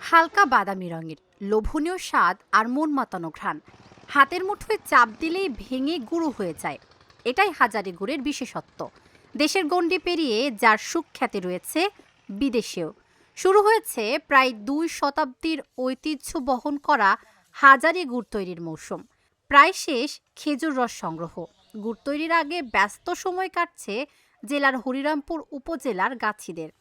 হালকা বাদামি রঙের, লোভনীয় স্বাদ আর মন মাতানো ঘ্রাণ। হাতের মুঠোয় চাপ দিলেই ভেঙে গুঁড়ো হয়ে যায়। এটাই হাজারি গুড়ের বিশেষত্ব। দেশের গণ্ডি পেরিয়ে যার সুখ্যাতি রয়েছে বিদেশেও। শুরু হয়েছে প্রায় 2 শতাব্দীর ঐতিহ্য বহন করা হাজারি গুড় তৈরির মৌসুম। প্রায় শেষ খেজুর রস সংগ্রহ। গুড় তৈরির আগে ব্যস্ত সময় কাটছে জেলার হরিরামপুর উপজেলার গাছিদের।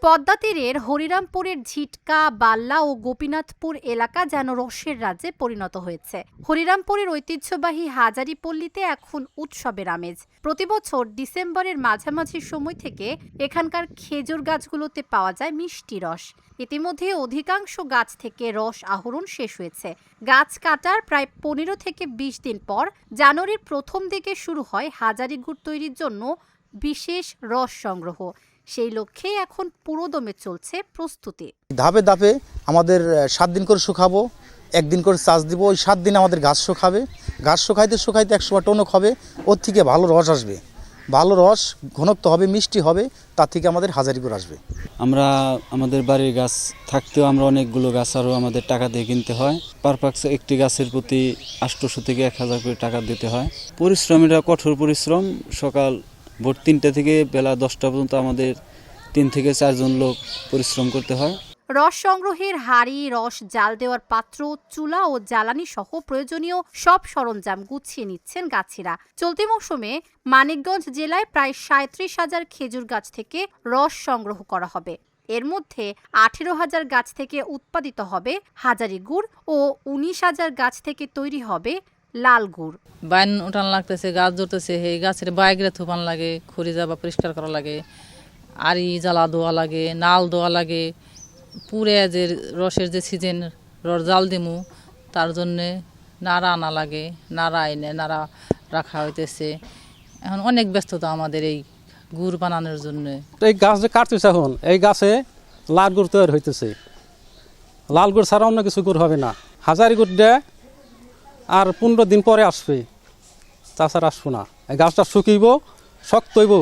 পদ্মা তীরের হরিরামপুরের ঝিটকা, বাল্লা ও গোপীনাথপুর এলাকা যেন রসের রাজ্যে পরিণত হয়েছে। হরিরামপুরের ঐতিহ্যবাহী হাজারি পল্লীতে এখন উৎসবের আমেজ। প্রতিবছর ডিসেম্বরের মাঝামাঝি সময় থেকে এখানকার খেজুর গাছগুলোতে পাওয়া যায় মিষ্টি রস। ইতিমধ্যে অধিকাংশ গাছ থেকে রস আহরণ শেষ হয়েছে। গাছ কাটার প্রায় 15 থেকে 20 দিন পর জানুয়ারির প্রথম দিকে শুরু হয় হাজারি গুড় তৈরির জন্য বিশেষ রস সংগ্রহ। সেই লক্ষ্যে এখন পুরোদমে চলছে প্রস্তুতি। ধাপে ধাপে আমাদের 7 দিন করে শুকাবো, 1 দিন করে চাষ দিব। ওই 7 দিন আমাদের গাছ শুকাবে। গাছ শুকাইতে 100 টনক হবে। ওর থেকে ভালো রস আসবে, ভালো রস ঘনত্ব হবে, মিষ্টি হবে। তার থেকে আমাদের হাজারি গুড় আসবে। আমরা আমাদের বাড়ির গাছ থাকতেও আমরা অনেকগুলো গাছ আরও আমাদের টাকা দিয়ে কিনতে হয়। পার পাক্স একটি গাছের প্রতি 800 থেকে 1000 করে টাকা দিতে হয়। পরিশ্রম, এটা কঠোর পরিশ্রম। সকাল ভোর 3টা থেকে বেলা 10টা পর্যন্ত আমাদের 3 থেকে 4 জন লোক পরিশ্রম করতে হয়। রস সংগ্রহের হাঁড়ি, রস জাল দেওয়ার পাত্র, চুলা ও জ্বালানি সহ প্রয়োজনীয় সব সরঞ্জাম গুছিয়ে নিচ্ছেন গাছিরা। চলতি মৌসুমে মানিকগঞ্জ জেলায় প্রায় 37,000 খেজুর গাছ থেকে রস সংগ্রহ করা হবে। এর মধ্যে 18,000 গাছ থেকে উৎপাদিত হবে হাজারি গুড় ও 19,000 গাছ থেকে তৈরি হবে লাল গুড়। বাইন উঠান লাগতেছে, গাছ ধরতেছে, এই গাছের বাইরে থুপান লাগে, খড়ি যাবা পরিষ্কার করা লাগে, আড়ি জ্বালা দেওয়া লাগে, নাল দেওয়া লাগে। পুরে যে রসের যে সিজন রস জাল দিমু, তার জন্যে নাড়া আনা লাগে, নাড়া এনে নাড়া রাখা হইতেছে। এখন অনেক ব্যস্ততা আমাদের এই গুড় বানানোর জন্য। এই গাছ যে কাটতেছে এখন, এই গাছে লাল গুড় তৈরি হইতেছে। লাল গুড় ছাড়া অন্য কিছু গুড় হবে না। হাজারি গুড় দেয় আর 15 দিন পরে আসবে, তাছাড়া আসবো না। এই গাছটা শুকিব, শক্ত হইব।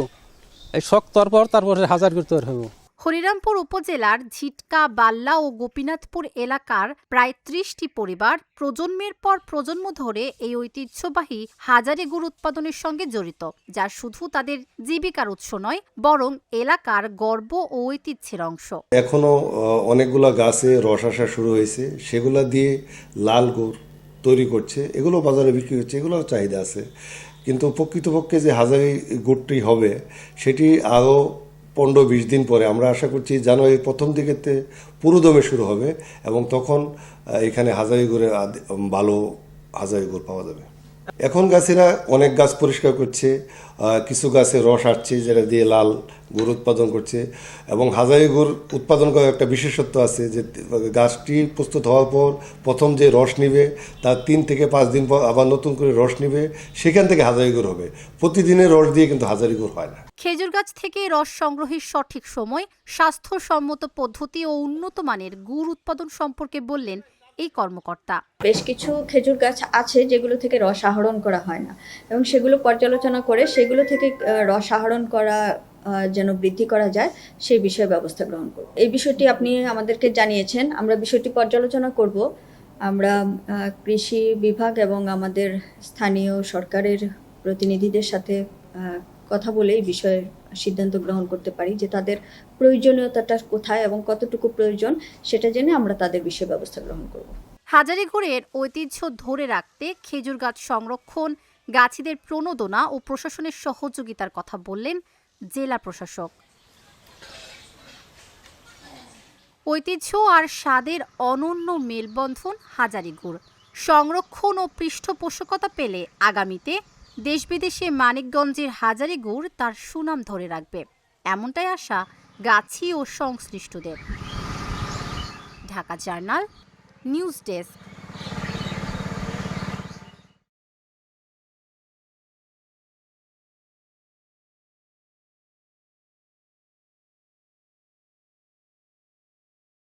এই শক্তর পর তারপরে হাজারি গুড় তৈরি হইব। হরিরামপুর উপজেলার ঝিটকা, বাল্লা ও গোপীনাথপুর এলাকার প্রায় 30টি পরিবার প্রজন্মের পর প্রজন্ম ধরে এই ঐতিহ্যবাহী হাজারি গুড় উৎপাদনের সঙ্গে জড়িত, যা শুধু তাদের জীবিকার উৎস নয়, বরং এলাকার গর্ব ও ঐতিহ্যের অংশ। এখনো অনেকগুলা গাছে রস আসা শুরু হয়েছে, সেগুলা দিয়ে লাল গুড় তৈরি করছে। এগুলো বাজারে বিক্রি হচ্ছে, এগুলো চাহিদা আছে। কিন্তু প্রকৃতপক্ষে যে হাজারি গুড়টি হবে সেটি আরও 15-20 দিন পরে, আমরা আশা করছি জানুয়ারির প্রথম দিকেতে পুরোদমে শুরু হবে এবং তখন এখানে হাজারি গুড়ের ভালো হাজারি গুড় পাওয়া যাবে। এখন গাছেরা অনেক গাছ পরিষ্কার করছে, কিছু গাছে রস আসছে যেটা দিয়ে লাল গুড় উৎপাদন করছে। এবং হাজারি গুড় উৎপাদন করার একটা বিশেষত্ব আছে যে গাছটি প্রস্তুত হওয়ার পর প্রথম যে রস নিবে তার 3 থেকে 5 দিন পর আবার নতুন করে রস নিবে, সেখান থেকে হাজারি গুড় হবে। প্রতিদিনের রস দিয়ে কিন্তু হাজারি গুড় হয় না। খেজুর গাছ থেকে রস সংগ্রহের সঠিক সময়, স্বাস্থ্যসম্মত পদ্ধতি ও উন্নত মানের গুড় উৎপাদন সম্পর্কে বললেন এই কর্মকর্তা। বেশ কিছু খেজুর গাছ আছে যেগুলো থেকে রস আহরণ করা হয় না, এবং সেগুলো পর্যালোচনা করে সেগুলো থেকে রস আহরণ করা যেন বৃদ্ধি করা যায় সেই বিষয়ে ব্যবস্থা গ্রহণ করব। এই বিষয়টি আপনি আমাদেরকে জানিয়েছেন, আমরা বিষয়টি পর্যালোচনা করব। আমরা কৃষি বিভাগ এবং আমাদের স্থানীয় সরকারের প্রতিনিধিদের সাথে কথা বলে এই বিষয়ে সিদ্ধান্ত গ্রহণ করতে পারি যে তাদের প্রয়োজনীয়তাটা কোথায় এবং কতটুকু প্রয়োজন, সেটা জেনে আমরা তাদের বিষয়ে ব্যবস্থা গ্রহণ করব। হাজারি গুড়ের ঐতিহ্য ধরে রাখতে খেজুর গাছ সংরক্ষণ, গাছিদের প্রণোদনা ও প্রশাসনের সহযোগিতার কথা বললেন জেলা প্রশাসক। ঐতিহ্য আর স্বাদের অনন্য মেলবন্ধন হাজারি গুড় সংরক্ষণ ও পৃষ্ঠপোষকতা পেলে আগামীতে দেশ বিদেশে মানিকগঞ্জের হাজারি গুড় তার সুনাম ধরে রাখবে, এমনটাই আশা গাছি ও সংশ্লিষ্টদের। Dhaka journal, news desk.